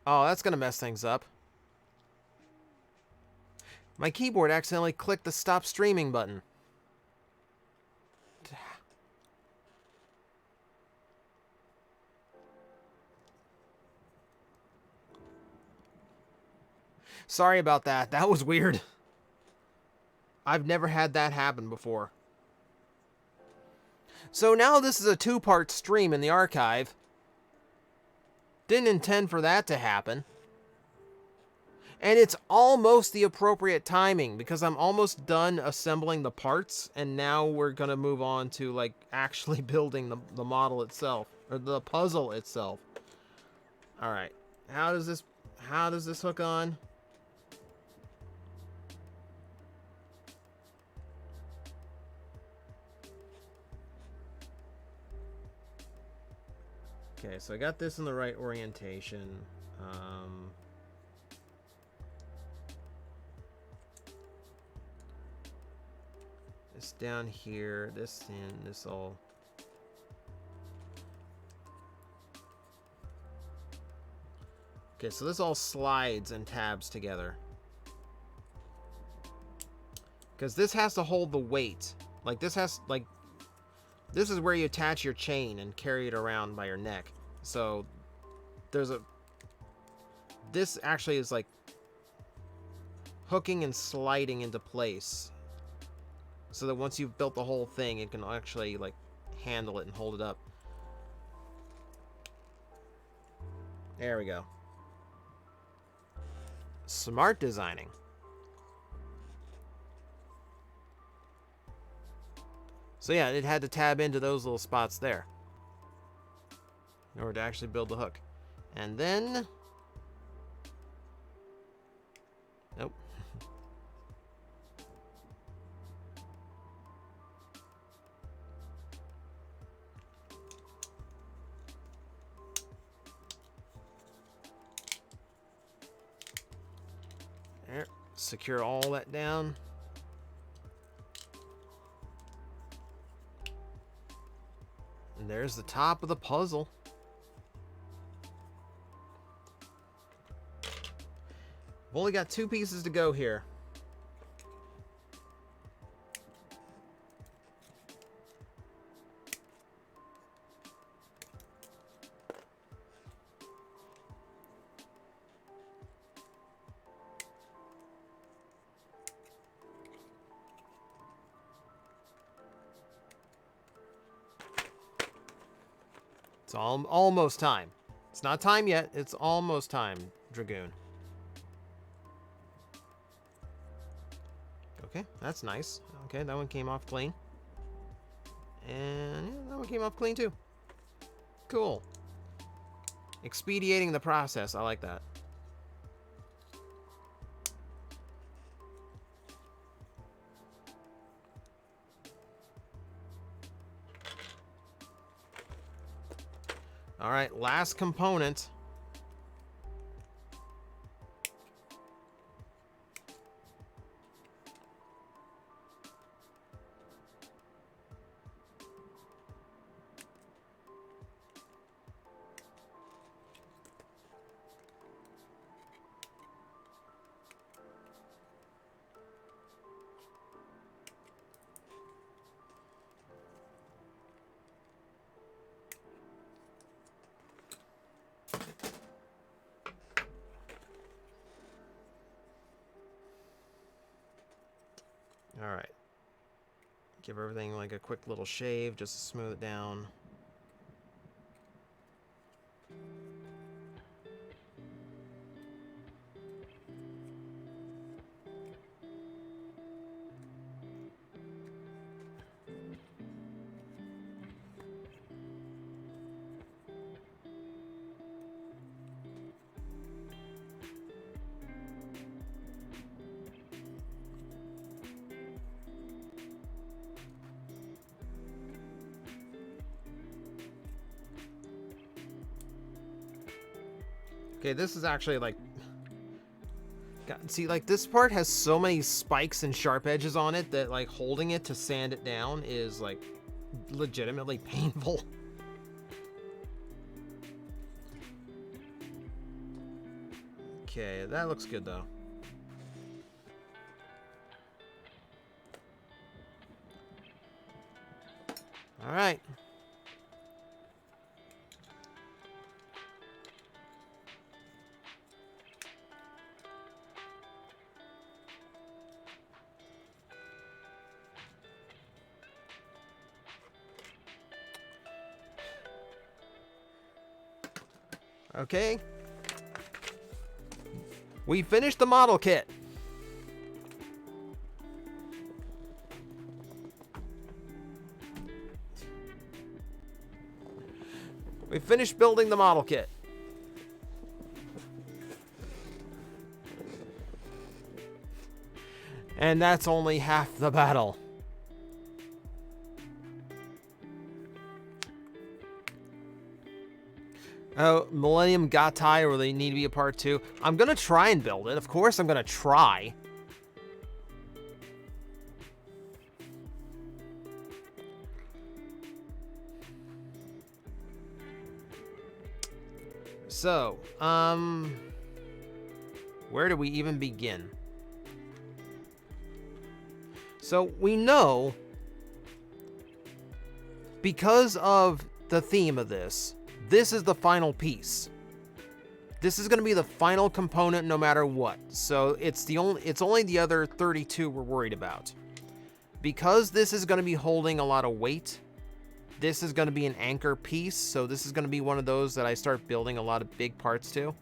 Oh, that's gonna mess things up. My keyboard accidentally clicked the stop streaming button. Sorry about that. That was weird. I've never had that happen before. So now this is a 2-part stream in the archive. Didn't intend for that to happen. And it's almost the appropriate timing because I'm almost done assembling the parts, and now we're going to move on to like actually building the model itself, or the puzzle itself. All right. How does this hook on? Okay, so I got this in the right orientation. This down here, this in, this all. Okay, so this all slides and tabs together. Because this has to hold the weight. Like this has, like, this is where you attach your chain and carry it around by your neck. So there's a, this actually is like hooking and sliding into place. So that once you've built the whole thing, it can actually like handle it and hold it up. There we go. Smart designing. So yeah, it had to tab into those little spots there in order to actually build the hook. And then... Nope. There. Secure all that down. And there's the top of the puzzle. We've only got 2 pieces to go here. It's almost time. It's not time yet. It's almost time, Dragoon. Okay, that's nice. Okay, that one came off clean. And yeah, that one came off clean too. Cool. Expediting the process. I like that. All right, last component. All right. Give everything like a quick little shave just to smooth it down. Okay, this is actually like... God, see, like this part has so many spikes and sharp edges on it that like holding it to sand it down is like legitimately painful. Okay, that looks good though. All right. Okay. We finished the model kit. We finished building the model kit. And that's only half the battle. Oh, Millennium got tired, or they need to be a part 2. I'm going to try and build it. Of course I'm going to try. So, where do we even begin? So, we know, because of the theme of this is the final piece. This is going to be the final component no matter what. So, it's only the other 32 we're worried about. Because this is going to be holding a lot of weight, this is going to be an anchor piece, so this is going to be one of those that I start building a lot of big parts to.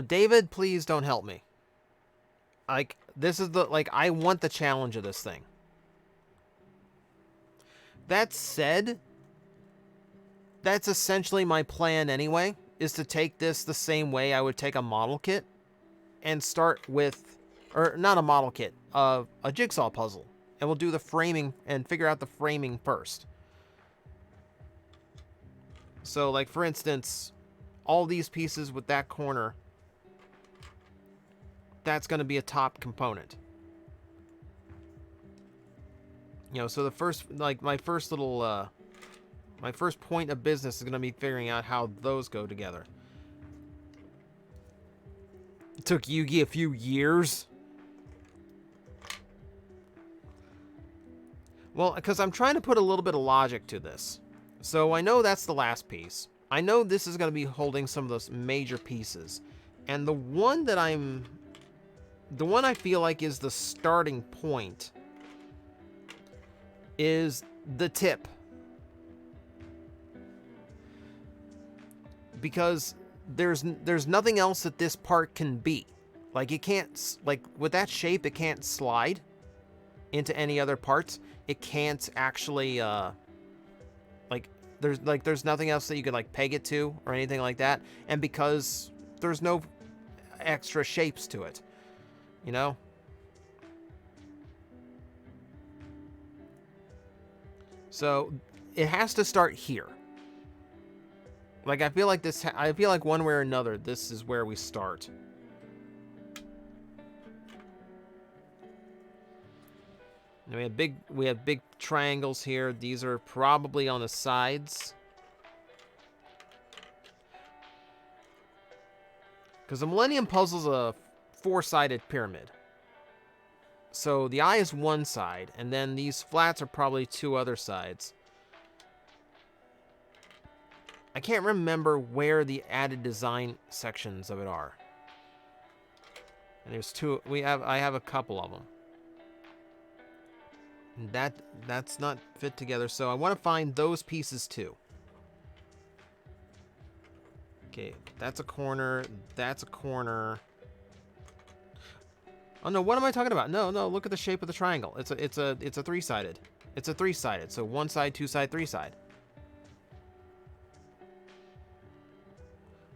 David, please don't help me. Like, this is I want the challenge of this thing. That said, that's essentially my plan anyway, is to take this the same way I would take a model kit and start with, or not a model kit, a jigsaw puzzle. And we'll do the framing and figure out the framing first. So, like, for instance, all these pieces with that corner, that's going to be a top component. You know, so the first, like, my first little, my first point of business is going to be figuring out how those go together. It took Yugi a few years. Well, because I'm trying to put a little bit of logic to this. So I know that's the last piece. I know this is going to be holding some of those major pieces. And the one I feel like is the starting point is the tip. Because there's nothing else that this part can be. Like, it can't, like, with that shape, it can't slide into any other parts. It can't actually, there's nothing else that you could, like, peg it to or anything like that. And because there's no extra shapes to it, you know? So it has to start here. Like, I feel like one way or another, this is where we start. And we have big triangles here. These are probably on the sides. Because the Millennium Puzzle's a 4-sided pyramid. So the eye is one side, and then these flats are probably 2 other sides. I can't remember where the added design sections of it are. And there's 2. I have a couple of them. And that's not fit together, so I want to find those pieces too. Okay, that's a corner. That's a corner. Oh no, what am I talking about? No, look at the shape of the triangle. It's a 3-sided. It's a 3-sided. So 1 side, 2 side, 3 side.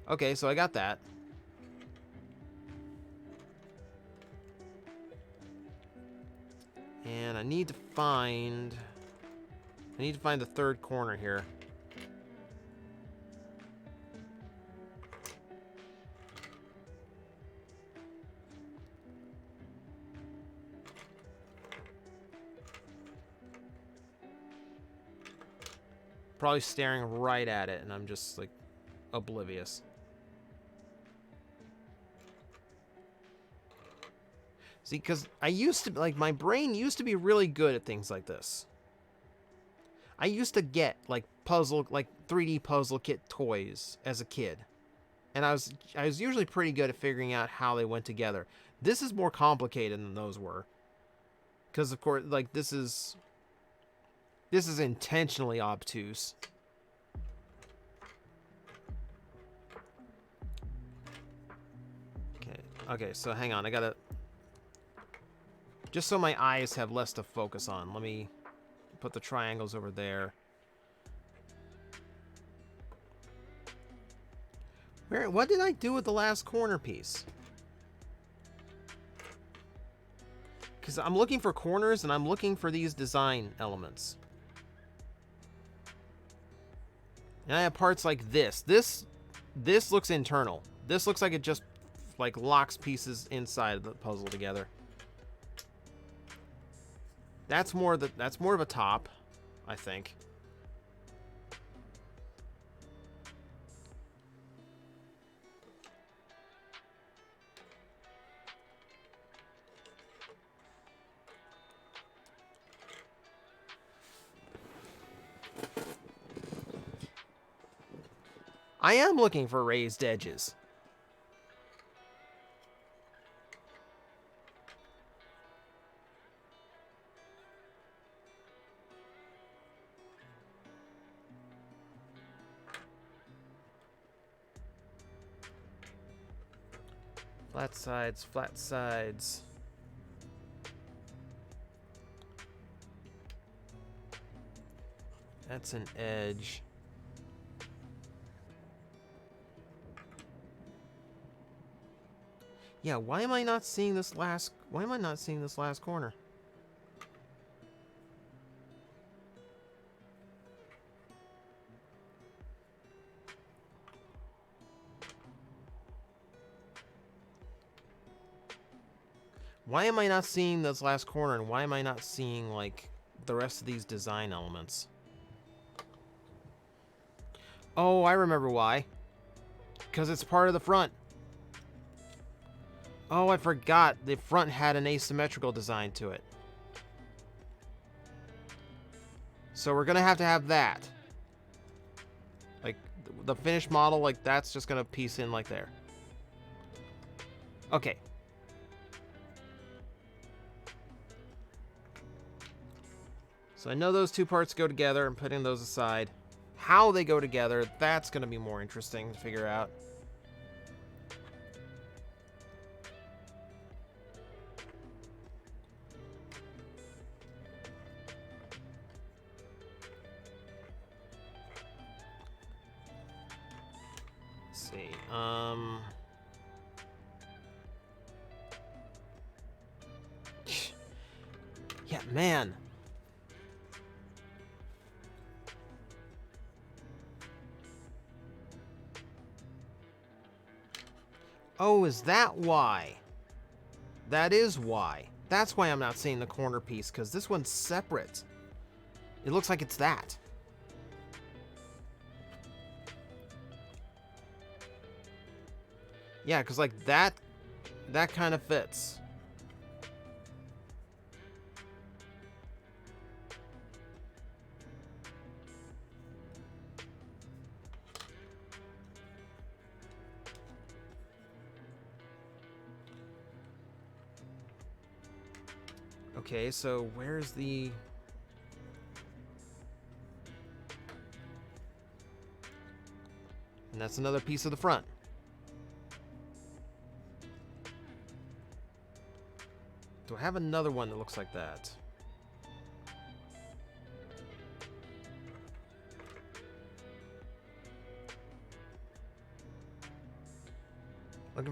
Okay, so I got that. And I need to find the third corner here. Probably staring right at it, and I'm just, like, oblivious. See, because I used to, like, my brain used to be really good at things like this. I used to get, like, 3D puzzle kit toys as a kid. And I was usually pretty good at figuring out how they went together. This is more complicated than those were. Because, of course, like, this is intentionally obtuse. Okay, so hang on. I gotta... Just so my eyes have less to focus on, let me put the triangles over there. What did I do with the last corner piece? Because I'm looking for corners, and I'm looking for these design elements. And I have parts like this. This looks internal. This looks like it just, like, locks pieces inside of the puzzle together. That's more of a top, I think. I am looking for raised edges. Flat sides, flat sides. That's an edge. Yeah, why am I not seeing this last corner? Why am I not seeing this last corner, and why am I not seeing, like, the rest of these design elements? Oh, I remember why. Because it's part of the front. Oh, I forgot. The front had an asymmetrical design to it. So we're going to have that. Like, the finished model, like, that's just going to piece in like there. Okay. So I know those two parts go together. I'm putting those aside. How they go together, that's going to be more interesting to figure out. Let's see. Yeah, man. Oh, is that why? That is why. That's why I'm not seeing the corner piece, because this one's separate. It looks like it's that. Yeah, because, like, that kind of fits. Okay, so where's the... And that's another piece of the front. Do I have another one that looks like that?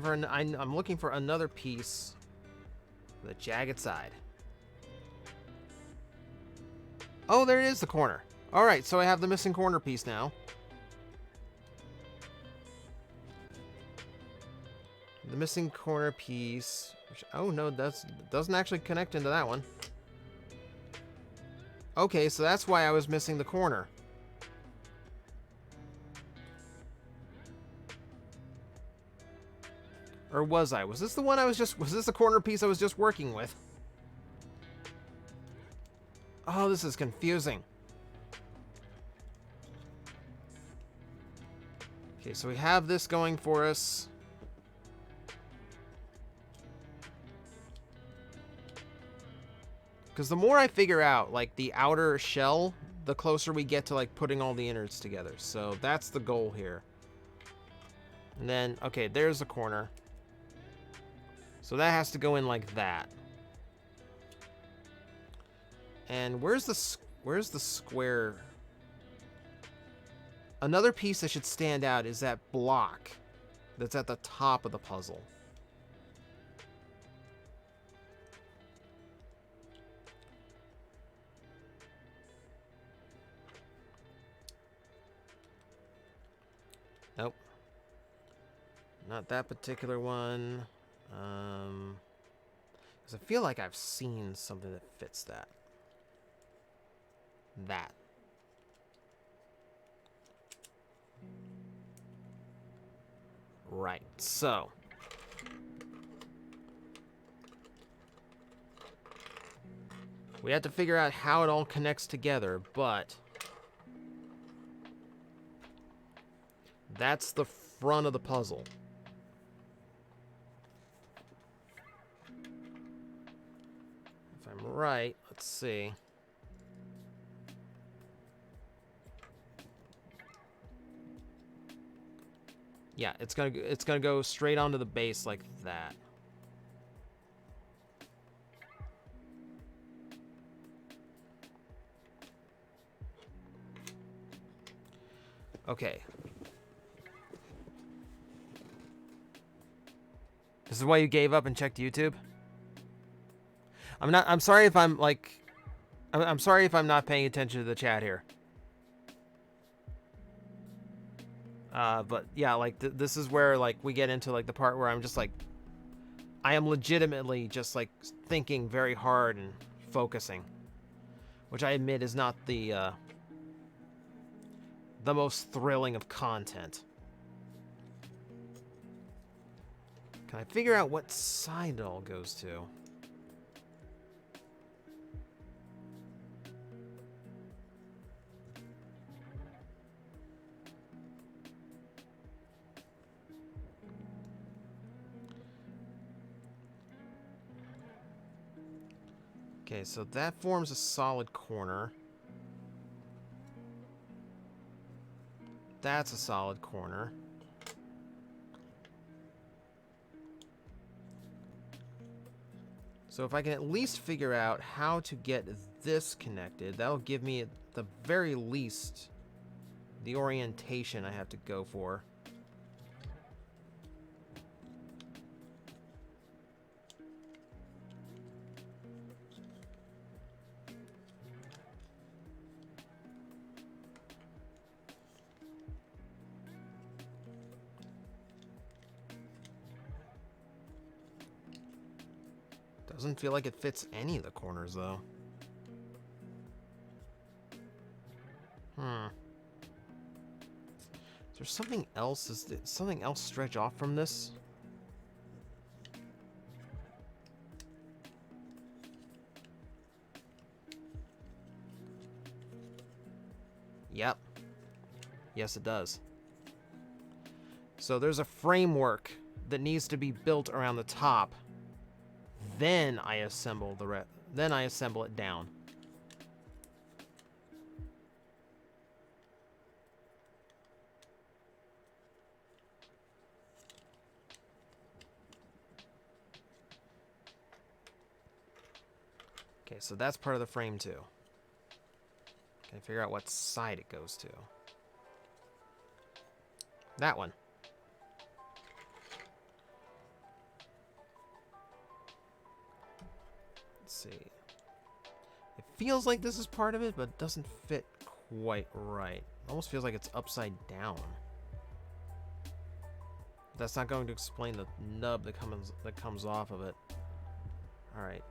I'm looking for another piece with a jagged side. Oh, there it is, the corner. All right, so I have the missing corner piece now. The missing corner piece. Oh no, doesn't actually connect into that one. Okay, so that's why I was missing the corner. Or was I? Was this the one I was just... Was this the corner piece I was just working with? Oh, this is confusing. Okay, so we have this going for us. Because the more I figure out, like, the outer shell, the closer we get to, like, putting all the innards together. So that's the goal here. And then, okay, there's the corner. So that has to go in like that. And where's the square? Another piece that should stand out is that block that's at the top of the puzzle. Nope. Not that particular one. Because I feel like I've seen something that fits that. That. Right, so. We have to figure out how it all connects together, but that's the front of the puzzle. If I'm right, let's see. Yeah, it's gonna go straight onto the base like that. Okay. This is why you gave up and checked YouTube? I'm sorry if I'm like I'm sorry if I'm not paying attention to the chat here. But yeah, like this is where like we get into like the part where I'm just like I am legitimately just like thinking very hard and focusing, which I admit is not the most thrilling of content. Can I figure out what side it all goes to? Okay, so that forms a solid corner. That's a solid corner. So if I can at least figure out how to get this connected, that'll give me at the very least the orientation I have to go for. Doesn't feel like it fits any of the corners, though. Is there something else? Is there something else stretch off from this? Yep. Yes, it does. So there's a framework that needs to be built around the top. Then I assemble then I assemble it down. Okay, so that's part of the frame too. Can I figure out what side it goes to? That one. Let's see. It feels like this is part of it, but it doesn't fit quite right. It almost feels like it's upside down. That's not going to explain the nub that comes off of it. All right.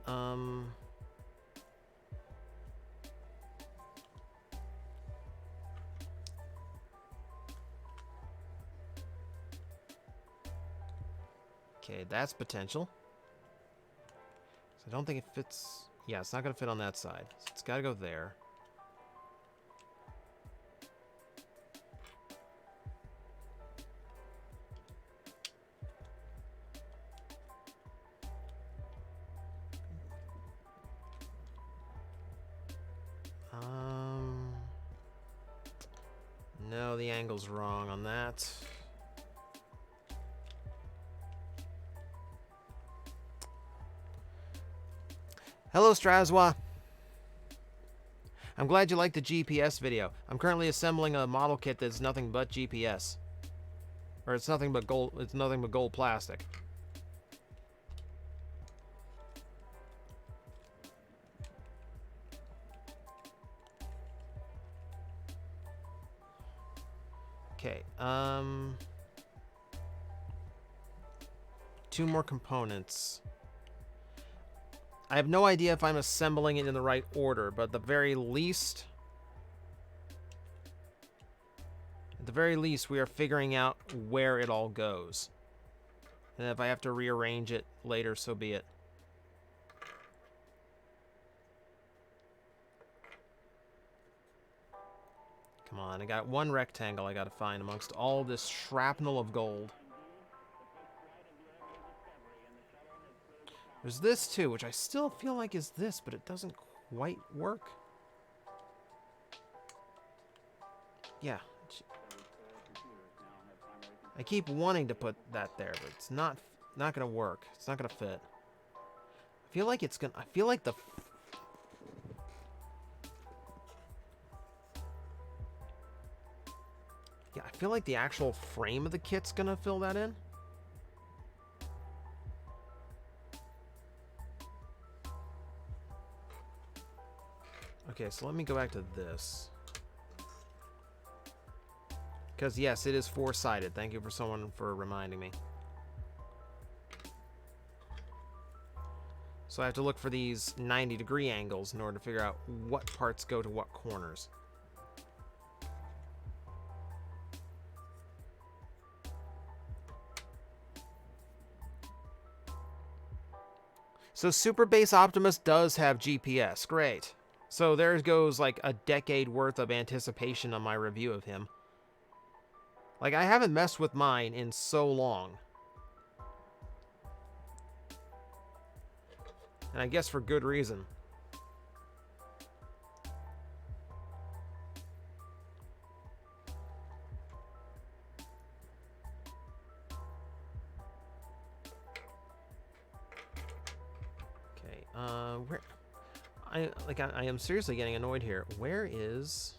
Okay, that's potential. So I don't think it fits. Yeah, it's not going to fit on that side. So it's got to go there. No, the angle's wrong on that. Hello, Straswa. I'm glad you liked the GPS video. I'm currently assembling a model kit that's nothing but GPS. Or it's nothing but gold plastic. Okay, 2 more components. I have no idea if I'm assembling it in the right order, but at the very least, we are figuring out where it all goes. And if I have to rearrange it later, so be it. Come on, I got one rectangle I gotta find amongst all this shrapnel of gold. There's this too, which I still feel like is this, but it doesn't quite work. Yeah. I keep wanting to put that there, but it's not gonna work. It's not gonna fit. I feel like it's gonna. I feel like the. Yeah, I feel like the actual frame of the kit's gonna fill that in. Okay, so let me go back to this. Because, yes, it is 4-sided. Thank you for someone for reminding me. So I have to look for these 90-degree angles in order to figure out what parts go to what corners. So Super Base Optimus does have GPS. Great. So there goes like a decade worth of anticipation on my review of him. Like, I haven't messed with mine in so long. And I guess for good reason. Okay, where... I am seriously getting annoyed here. Where is...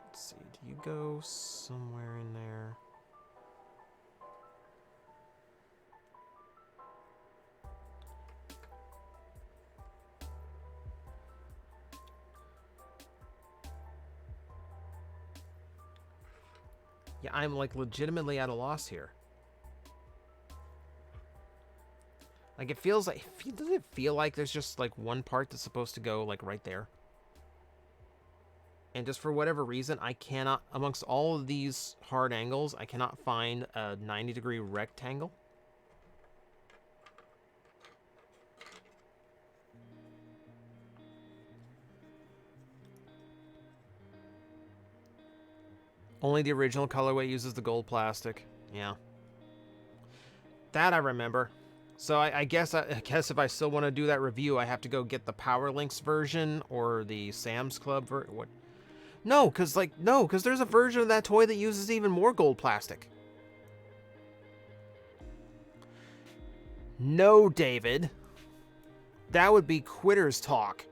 Let's see, do you go somewhere in there? Yeah, I'm like legitimately at a loss here. Like, it feels like... Does it feel like there's just like one part that's supposed to go like right there? And just for whatever reason, I cannot, amongst all of these hard angles, I cannot find a 90-degree rectangle. Only the original colorway uses the gold plastic. Yeah. That I remember. So I guess if I still want to do that review, I have to go get the Power Links version or the Sam's Club version. What? No, because there's a version of that toy that uses even more gold plastic. No, David. That would be quitters talk.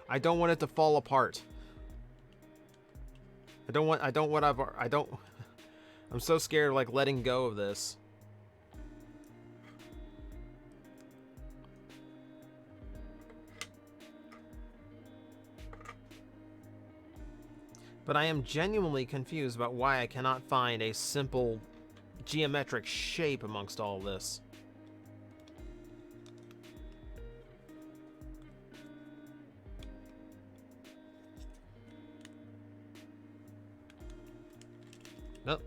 I don't want it to fall apart. I'm so scared of like letting go of this. But I am genuinely confused about why I cannot find a simple geometric shape amongst all this. Nope.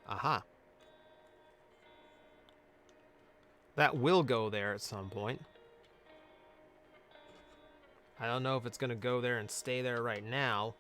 Aha. That will go there at some point. I don't know if it's going to go there and stay there right now.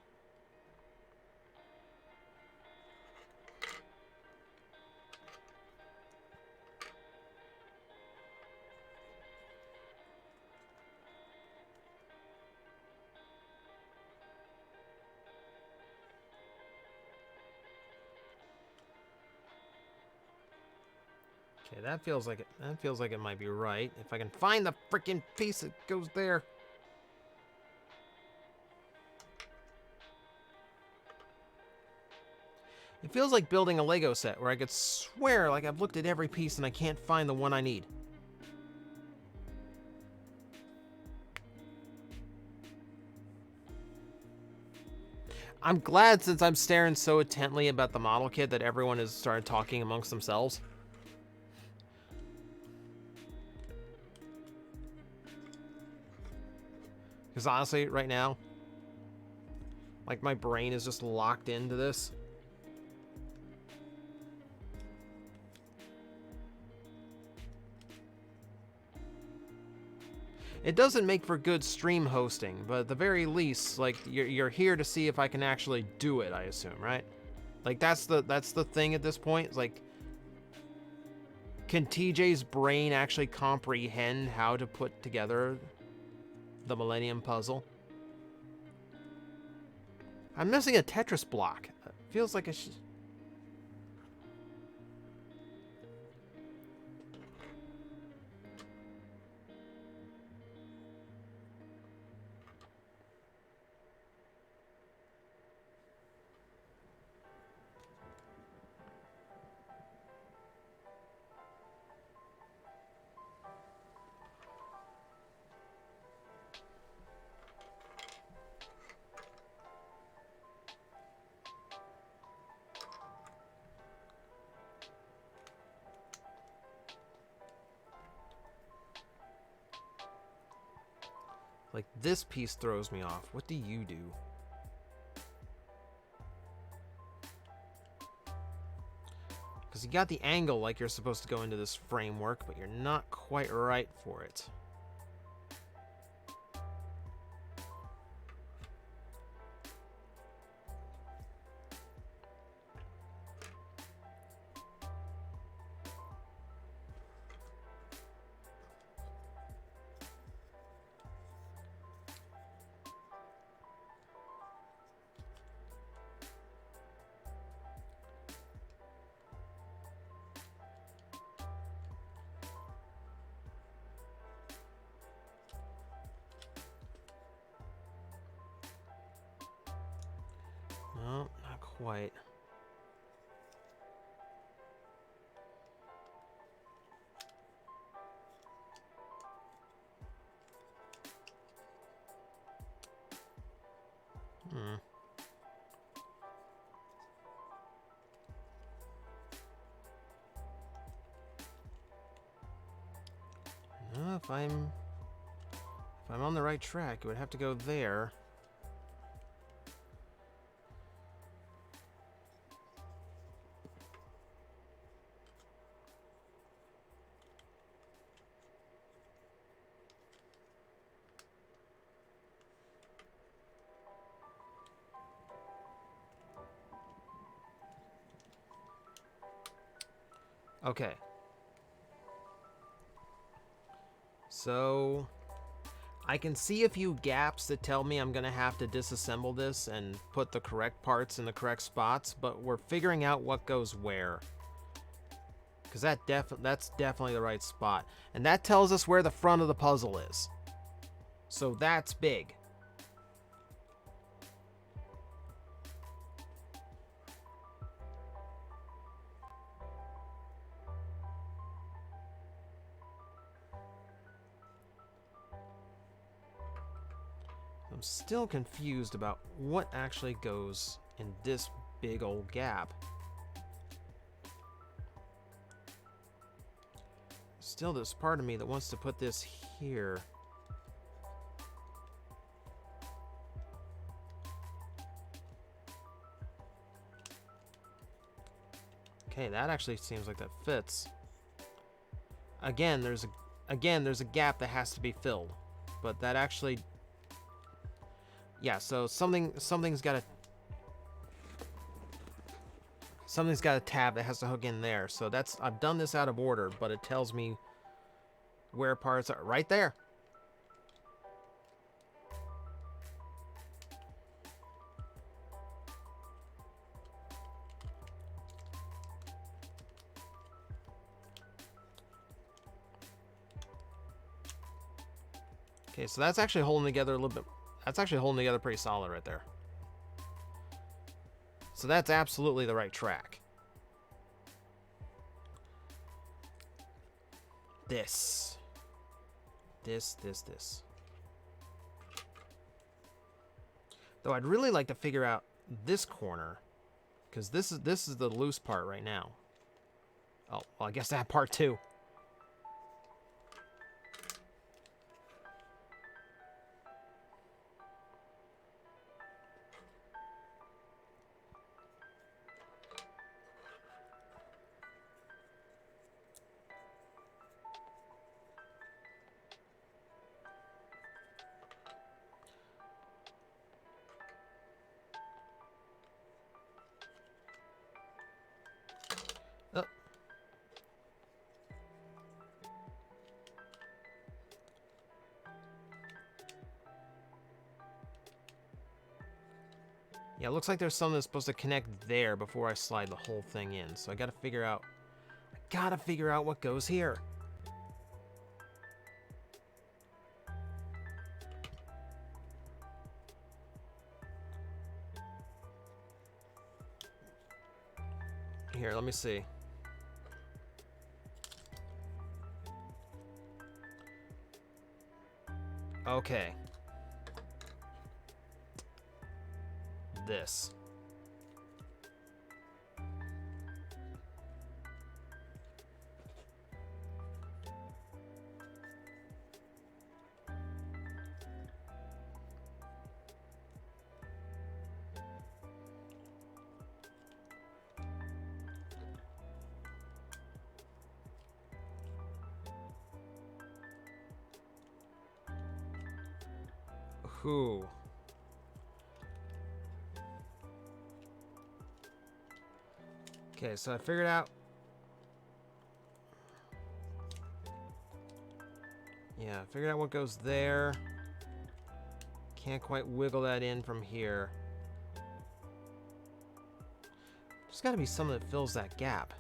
Okay, that feels like it might be right. If I can find the freaking piece that goes there. It feels like building a Lego set where I could swear like I've looked at every piece and I can't find the one I need. I'm glad, since I'm staring so intently about the model kit, that everyone has started talking amongst themselves. Because honestly, right now, like, my brain is just locked into this. It doesn't make for good stream hosting, but at the very least, like, you're here to see if I can actually do it, I assume, right? Like, that's the thing at this point. It's like, can TJ's brain actually comprehend how to put together the Millennium puzzle? I'm missing a Tetris block. It feels like a... Like, this piece throws me off. What do you do? Because you got the angle like you're supposed to go into this framework, but you're not quite right for it. No, not quite. No, if I'm on the right track, it would have to go there. Okay. So I can see a few gaps that tell me I'm going to have to disassemble this and put the correct parts in the correct spots, but we're figuring out what goes where. Because that's definitely the right spot. And that tells us where the front of the puzzle is. So that's big. still confused about what actually goes in this big old gap. Still, there's part of me that wants to put this here. Okay, that actually seems like that fits. Again, there's a gap that has to be filled, but that actually, yeah. So something's got a tab that has to hook in there. So that's, I've done this out of order, but it tells me where parts are right there. Okay, so that's actually holding together a little bit. That's actually holding together pretty solid right there. So that's absolutely the right track. This. Though I'd really like to figure out this corner, because this is the loose part right now. Oh, well, I guess that part too. Yeah, it looks like there's something that's supposed to connect there before I slide the whole thing in. So I gotta figure out what goes here. Here, let me see. Okay. This. Who? Okay, so I figured out. Yeah, I figured out what goes there. Can't quite wiggle that in from here. There's got to be something that fills that gap.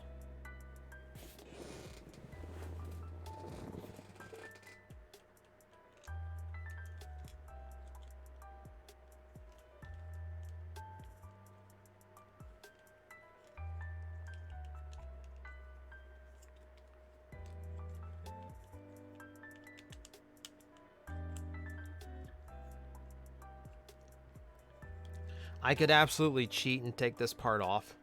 I could absolutely cheat and take this part off.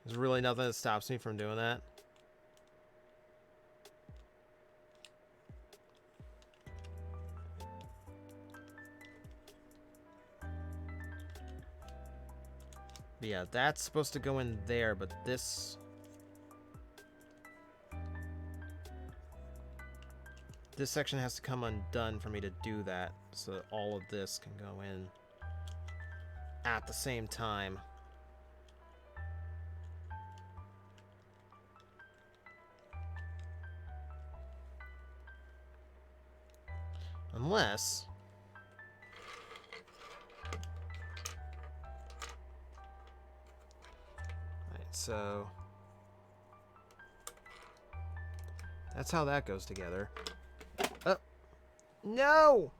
There's really nothing that stops me from doing that. But yeah, that's supposed to go in there, but this section has to come undone for me to do that, so that all of this can go in at the same time. Unless... Alright, so... that's how that goes together. Oh! No!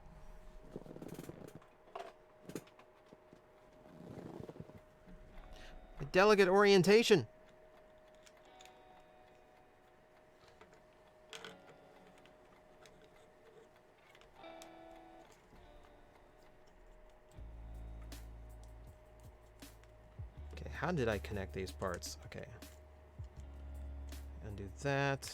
A delicate orientation. did I connect these parts? Okay. Undo that.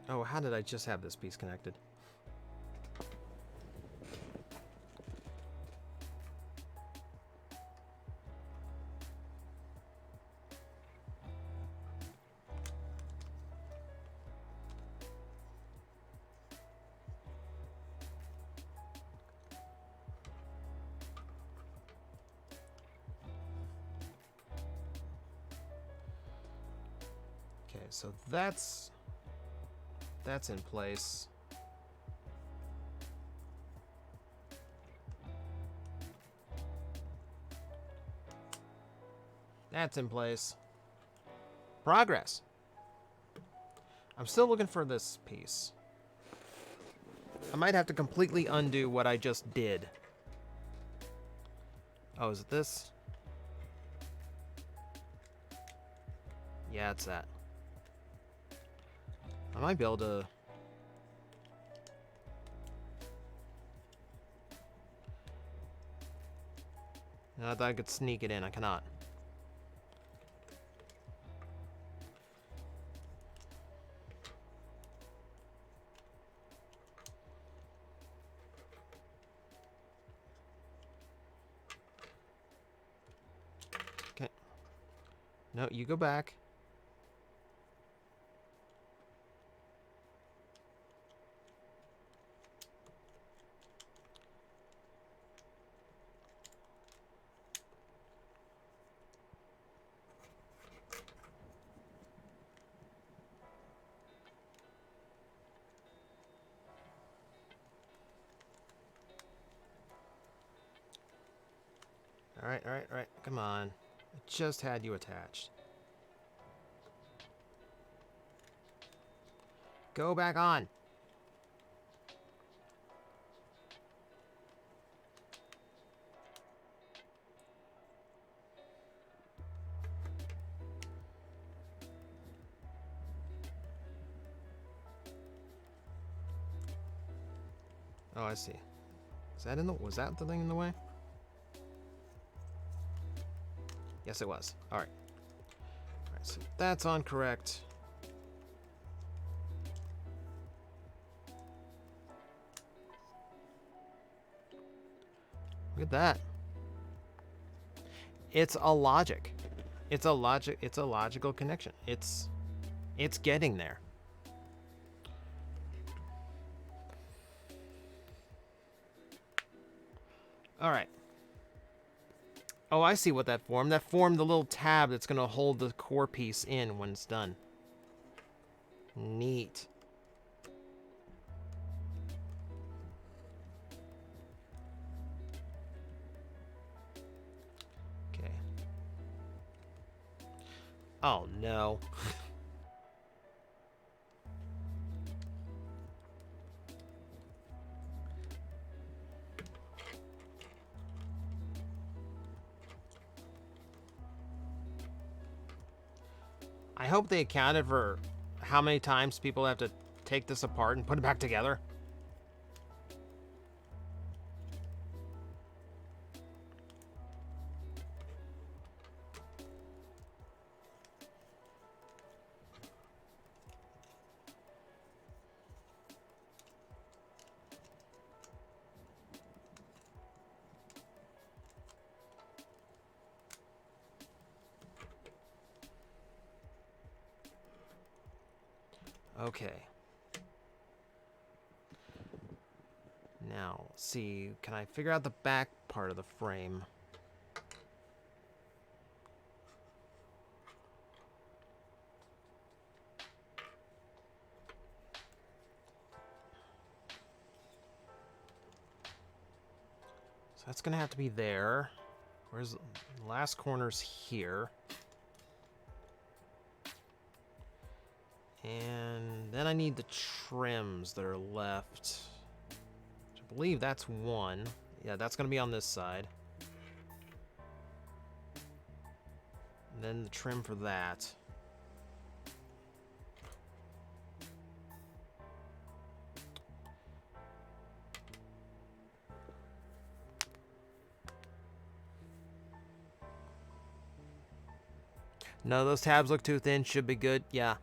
Oh, how did I just have this piece connected? Okay, so that's in place. That's in place. Progress. I'm still looking for this piece. I might have to completely undo what I just did. Oh, is it this? Yeah, it's that. I might be able to... No, I thought I could sneak it in. I cannot. Okay. No, you go back. Alright, alright, alright. Come on. I just had you attached. Go back on. Oh, I see. Is that in the... Was that the thing in the way? Yes, it was. Alright. Alright, so that's on correct. Look at that. It's a logic. It's a logical connection. It's getting there. All right. Oh, I see what that formed. That formed the little tab that's going to hold the core piece in when it's done. Neat. Okay. Oh, no. I hope they accounted for how many times people have to take this apart and put it back together. Okay. Now, see, can I figure out the back part of the frame? that's going to have to be there. Where's the last corner's here. And then I need the trims that are left. I believe that's one. Yeah, that's going to be on this side. And then the trim for that. No, those tabs look too thin. Should be good. Yeah.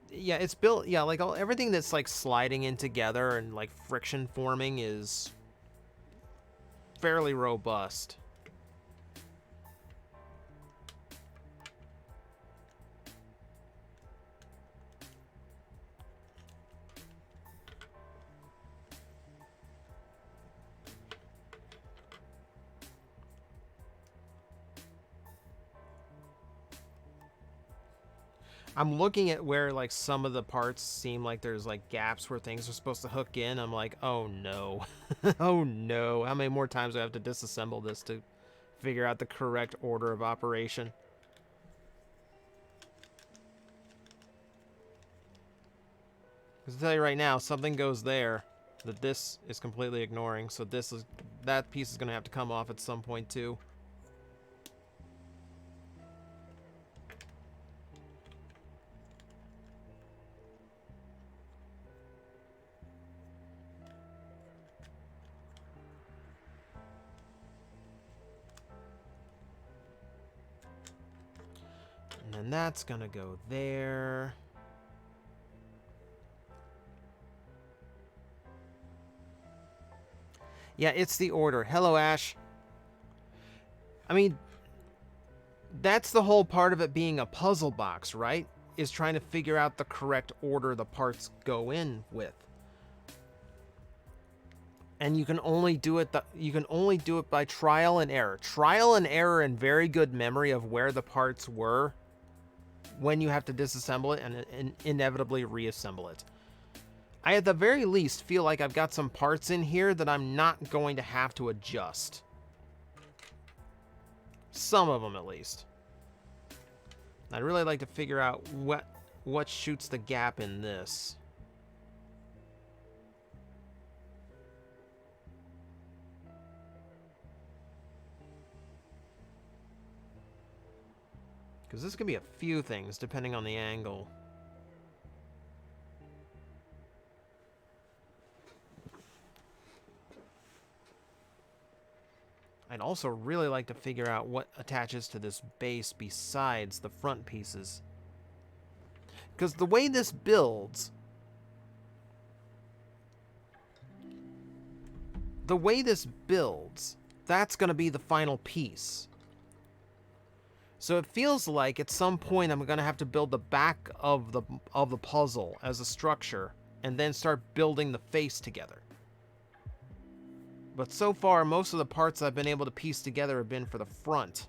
Yeah, it's built. Yeah, like everything that's like sliding in together and like friction forming is fairly robust. I'm looking at where like some of the parts seem like there's like gaps where things are supposed to hook in. I'm like, oh no. Oh no. How many more times do I have to disassemble this to figure out the correct order of operation? Because I'll tell you right now, something goes there that this is completely ignoring. So that piece is going to have to come off at some point too. And then that's going to go there. Yeah, it's the order. Hello, Ash. I mean, that's the whole part of it being a puzzle box, right? Is trying to figure out the correct order the parts go in with. And you can only do it by trial and error. Trial and error and very good memory of where the parts were when you have to disassemble it and inevitably reassemble it. I at the very least feel like I've got some parts in here that I'm not going to have to adjust. Some of them at least. I'd really like to figure out what shoots the gap in this. Because this could be a few things depending on the angle. I'd also really like to figure out what attaches to this base besides the front pieces. Because the way this builds... that's going to be the final piece. So it feels like at some point I'm going to have to build the back of the puzzle as a structure and then start building the face together. But so far, most of the parts I've been able to piece together have been for the front.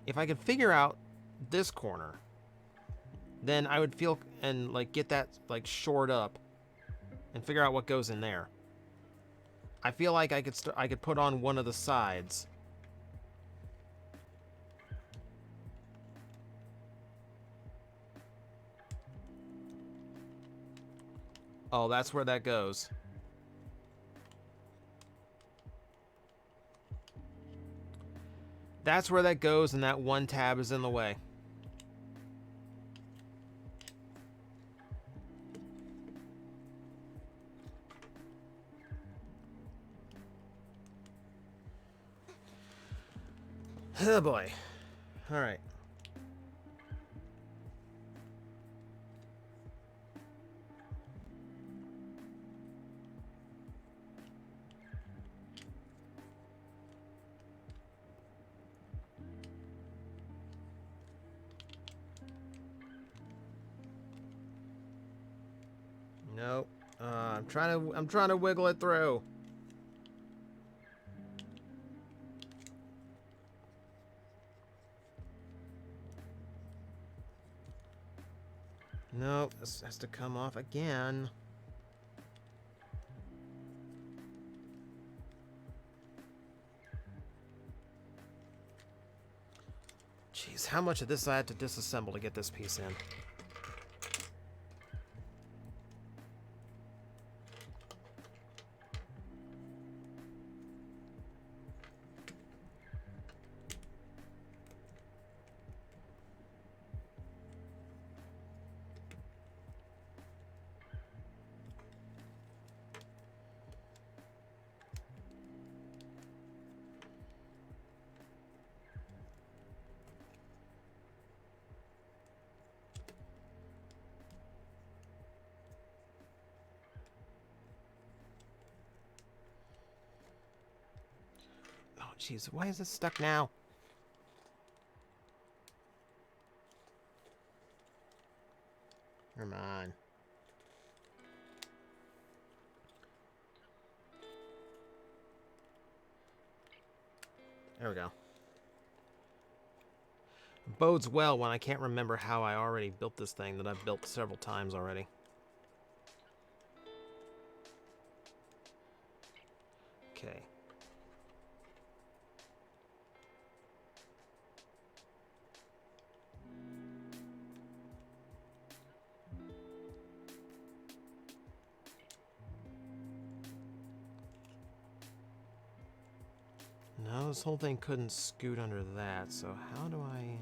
If I could figure out this corner, then I would feel and like get that like shored up and figure out what goes in there. I feel like I could put on one of the sides. Oh, that's where that goes. That's where that goes, and that one tab is in the way. Oh boy. All right. Nope. I'm trying to wiggle it through. No, this has to come off again. Jeez, how much of this I had to disassemble to get this piece in? Oh, jeez, why is this stuck now? Come on. There we go. Bodes well when I can't remember how I already built this thing that I've built several times already. Okay. No, this whole thing couldn't scoot under that, so how do I...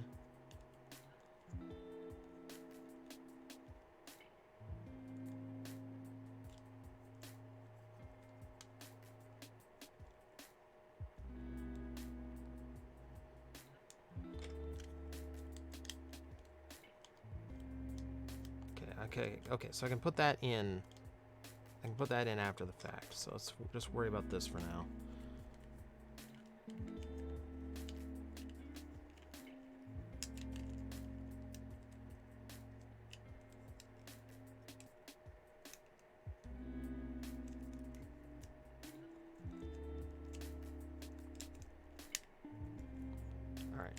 Okay, so I can put that in. I can put that in after the fact, so let's just worry about this for now. All right.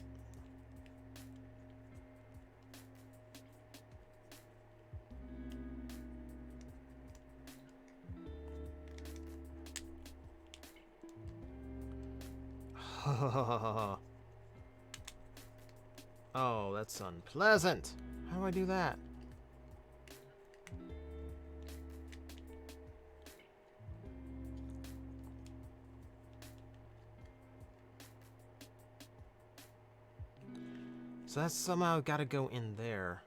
Oh, that's unpleasant. How do I do that? So that's somehow got to go in there.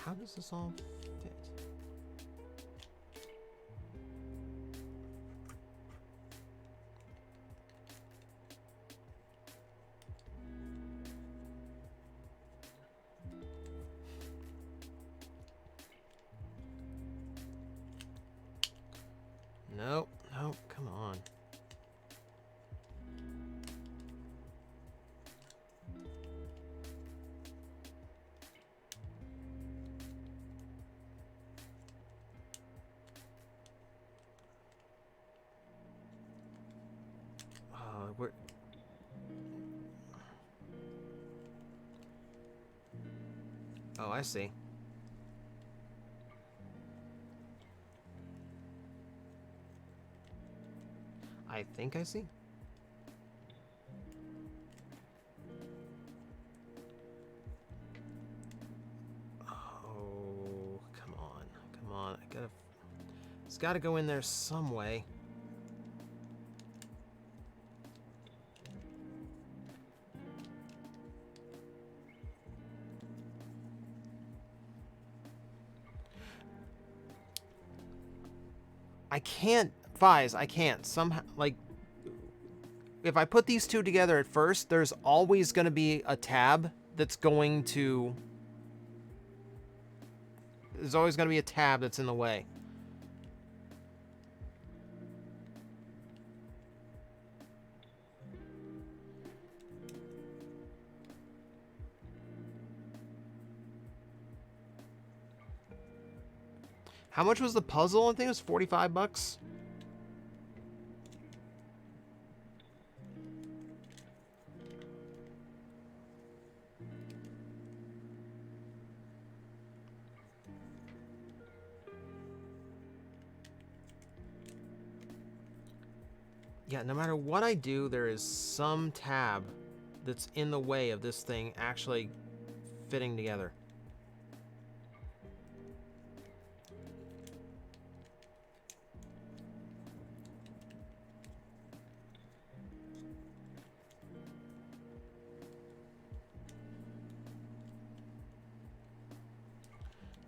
How does this all fit? Nope, nope, come on. Where... Oh, I see. I think I see. Oh, come on. Come on. I gotta... It's gotta go in there some way. I can't, Fies, I can't. Somehow, like, if I put these two together at first, there's always going to be a tab that's going to... There's always going to be a tab that's in the way. How much was the puzzle? I think it was 45 bucks. Yeah, no matter what I do, there is some tab that's in the way of this thing actually fitting together.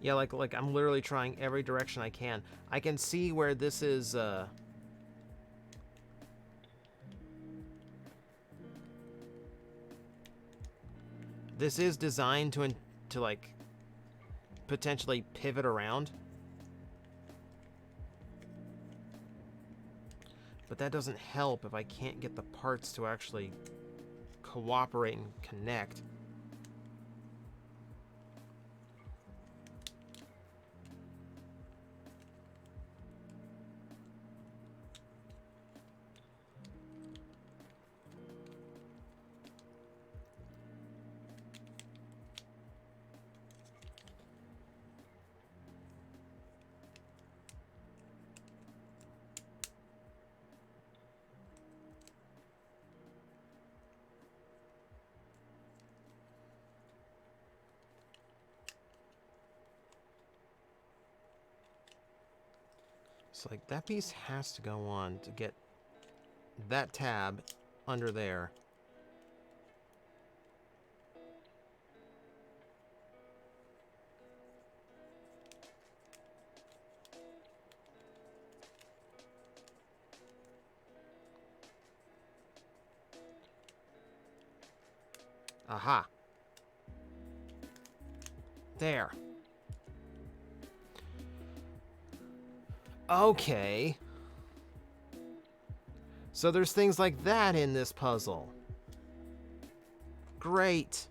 Yeah, like I'm literally trying every direction I can. I can see where this is, this is designed to like potentially pivot around. But that doesn't help if I can't get the parts to actually cooperate and connect. So like that piece has to go on to get that tab under there. Aha. There. Okay. So there's things like that in this puzzle. Great.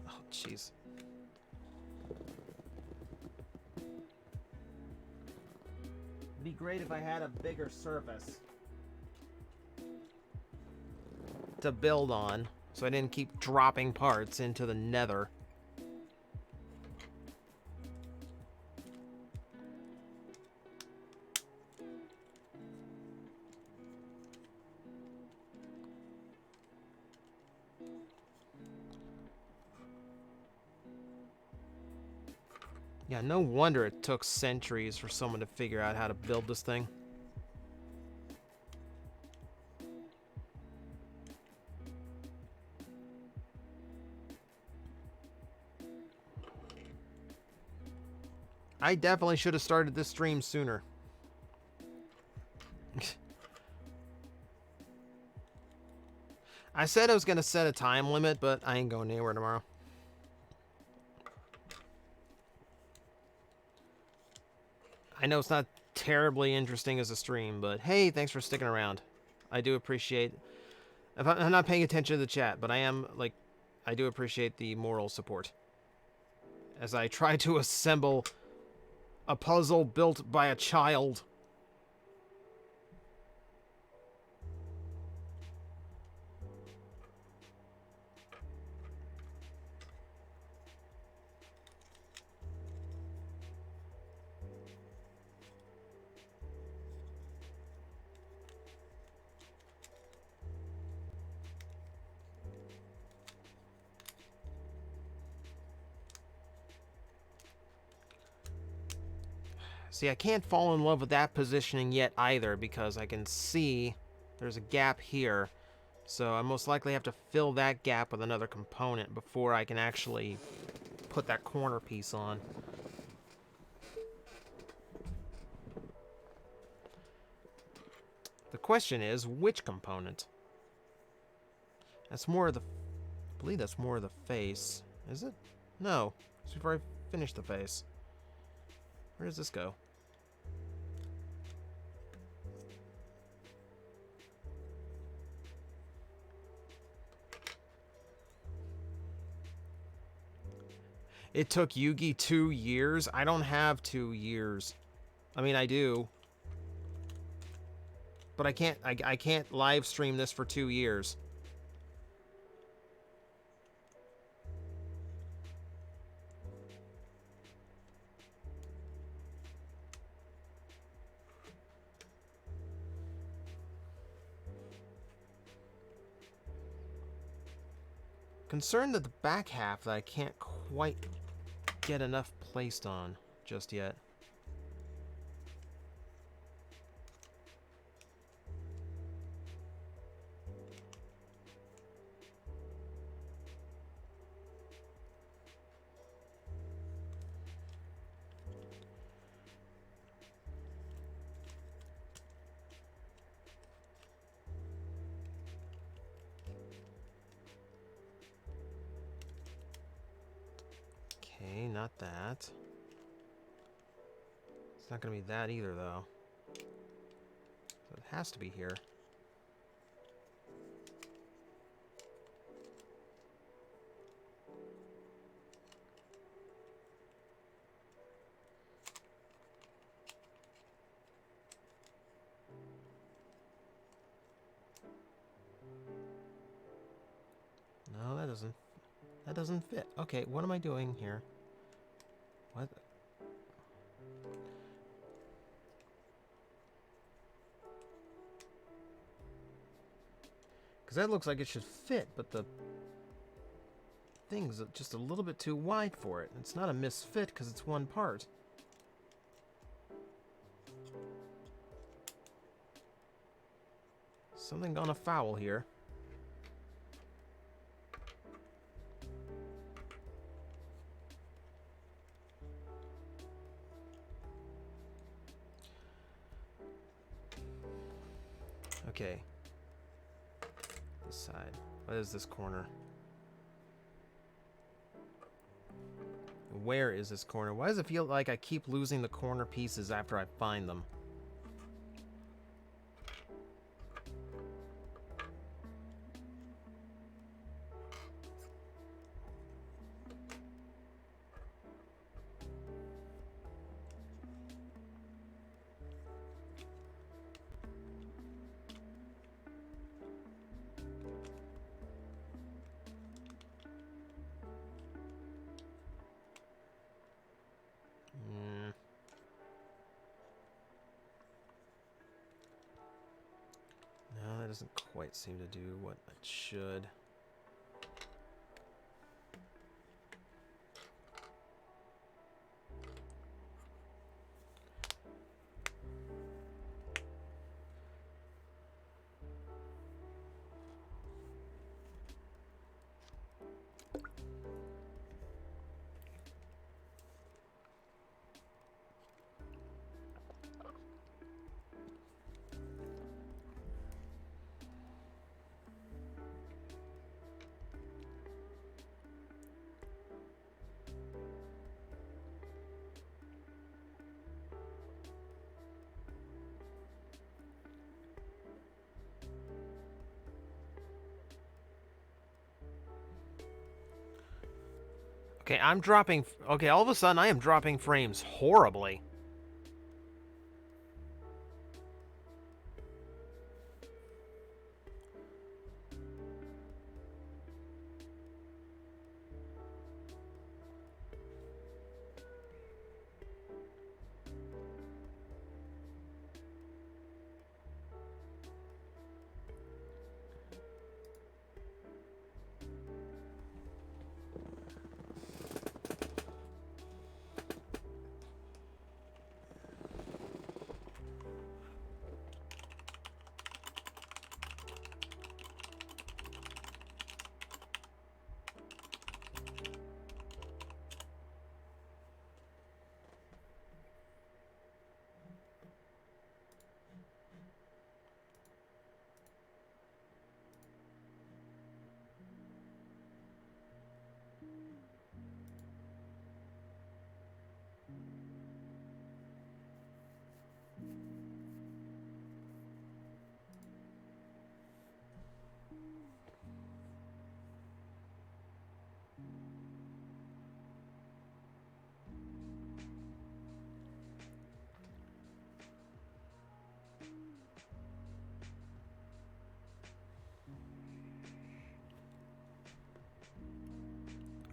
Oh, jeez. It'd be great if I had a bigger surface to build on, so I didn't keep dropping parts into the nether. Yeah, no wonder it took centuries for someone to figure out how to build this thing. I definitely should have started this stream sooner. I said I was going to set a time limit, but I ain't going anywhere tomorrow. I know it's not terribly interesting as a stream, but hey, thanks for sticking around. I do appreciate... I'm not paying attention to the chat, but I am, like... I do appreciate the moral support. As I try to assemble a puzzle built by a child. See, I can't fall in love with that positioning yet either, because I can see there's a gap here. So I most likely have to fill that gap with another component before I can actually put that corner piece on. The question is, which component? That's more of the... I believe that's more of the face. Is it? No. It's before I finish the face. Where does this go? It took Yugi 2 years? I don't have 2 years. I mean, I do. But I can't live stream this for 2 years. Concerned that the back half that I can't quite get enough placed on just yet. Okay, not that. It's not going to be that either, though. So it has to be here. No, that doesn't fit. Okay, what am I doing here? What? Because that looks like it should fit, but the thing's just a little bit too wide for it. It's not a misfit because it's one part. Something gone afoul here. Okay. This side. What is this corner? Where is this corner? Why does it feel like I keep losing the corner pieces after I find them? No, that doesn't quite seem to do what it should. Okay, I'm dropping... Okay, all of a sudden I am dropping frames horribly.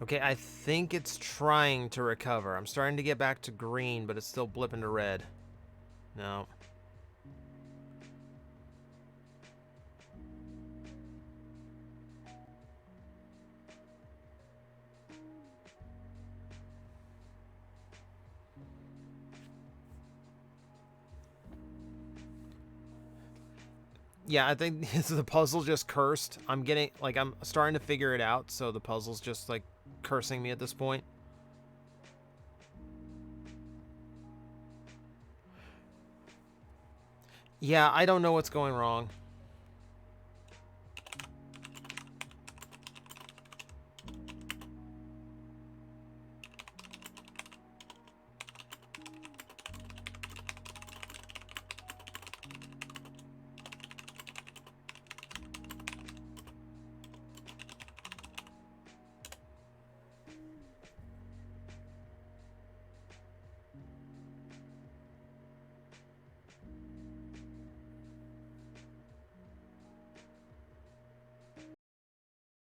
Okay, I think it's trying to recover. I'm starting to get back to green, but it's still blipping to red. No. Yeah, I think is the puzzle just cursed. I'm starting to figure it out, so the puzzle's just like cursing me at this point. Yeah, I don't know what's going wrong.